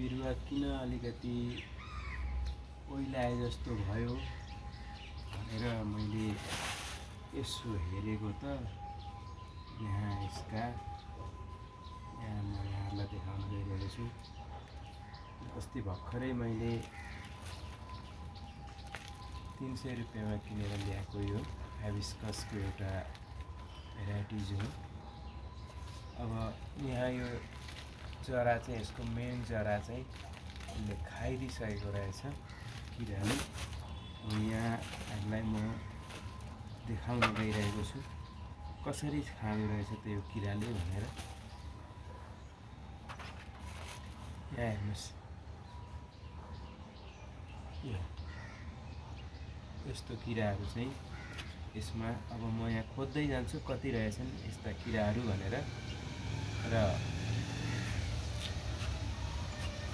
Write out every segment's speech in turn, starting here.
बिरुवा किन अलिकति ओइलाए जस्तो भयो भनेर मैले यसो हेरेको त यहाँ यसका यहाँ म यहाँलाई देखाउन गइरहेको छु। अस्ति भर्खरै मैले 300 रुपियाँमा किनेर ल्याएको यो हाइबिस्कसको एउटा भेराइटिज हो। अब यहाँ यो जरा चाहिँ यसको मेन जरा चाहिँ यसले खाइदिइसकेको रहेछ किराले। यहाँहरूलाई म देखाउन गइरहेको छु कसरी खाँदो रहेछ त यो किराले भनेर। यहाँ हेर्नुहोस्, यस्तो किराहरू चाहिँ यसमा। अब म यहाँ खोज्दै जान्छु कति रहेछन् यस्ता किराहरू भनेर। र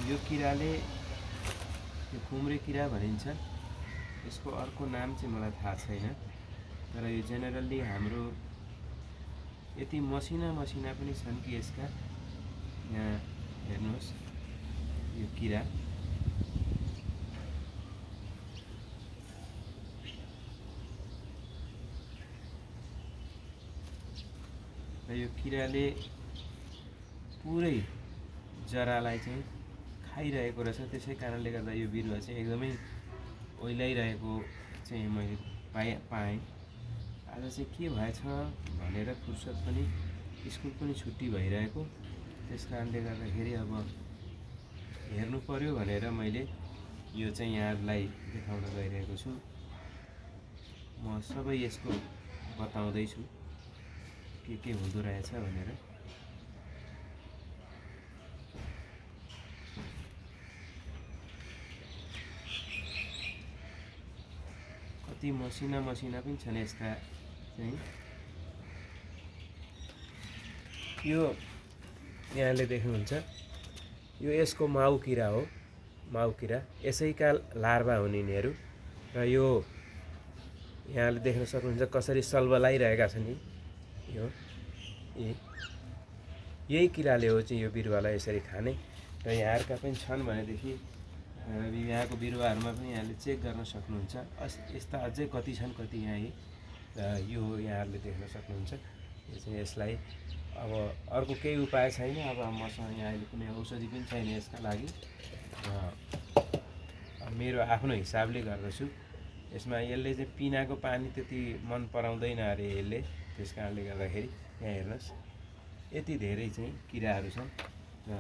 यो किराले यो खुम्रे किरा भनिन्छ। यसको अर्को नाम चाहिँ मलाई थाहा छैन, तर यो जेनरली हाम्रो यति मसिना मसिना पनि छन् कि यसका। यहाँ हेर्नुहोस् यो किरा, र यो किराले पुरै जरालाई चाहिँ खाइरहेको रहेछ। त्यसै कारणले गर्दा यो बिरुवा चाहिँ एकदमै ओइलाइरहेको चाहिँ मैले पाएँ। आज चाहिँ के भएछ भनेर फुर्सद पनि, स्कुल पनि छुट्टी भइरहेको, त्यस कारणले गर्दाखेरि अब हेर्नु पर्यो भनेर मैले यो चाहिँ यहाँहरूलाई देखाउन गइरहेको छु। म सबै यसको बताउँदैछु के हुँदो रहेछ भनेर। कति मसिना मसिना पनि छन् यसका चाहिँ। यो यहाँले देख्नुहुन्छ यो यसको माउ किरा हो, माउ किरा। यसैका लार्भा हुन् यिनीहरू। र यो यहाँले देख्न सक्नुहुन्छ कसरी सल्बलाइरहेका छन् यो यही किराले हो चाहिँ यो बिरुवालाई यसरी खाने। र यहाँहरूका पनि छन् भनेदेखि यहाँको बिरुवाहरूमा पनि यहाँले चेक गर्न सक्नुहुन्छ। यस्ता अझै कति छन्, कति यहाँ यो यहाँहरूले देख्न सक्नुहुन्छ। यो चाहिँ यसलाई अब अर्को केही उपाय छैन। अब मसँग यहाँ अहिले कुनै औषधि पनि छैन यसका लागि। मेरो आफ्नो हिसाबले गर्दछु। यसमा यसले चाहिँ पिनाको पानी त्यति मन पराउँदैन अरे यसले। त्यस कारणले गर्दाखेरि यहाँ हेर्नुहोस् यति धेरै चाहिँ किराहरू छन्। र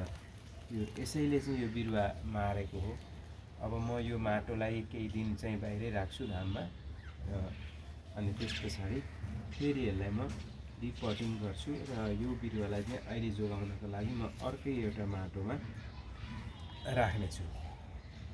यो यसैले चाहिँ यो बिरुवा मारेको हो। अब म यो माटोलाई केही दिन चाहिँ बाहिरै राख्छु घाममा, अनि त्यस पछाडि फेरि यसलाई म रिपटिङ गर्छु। र यो बिरुवालाई चाहिँ अहिले जोगाउनको लागि म अर्कै एउटा माटोमा राख्नेछु।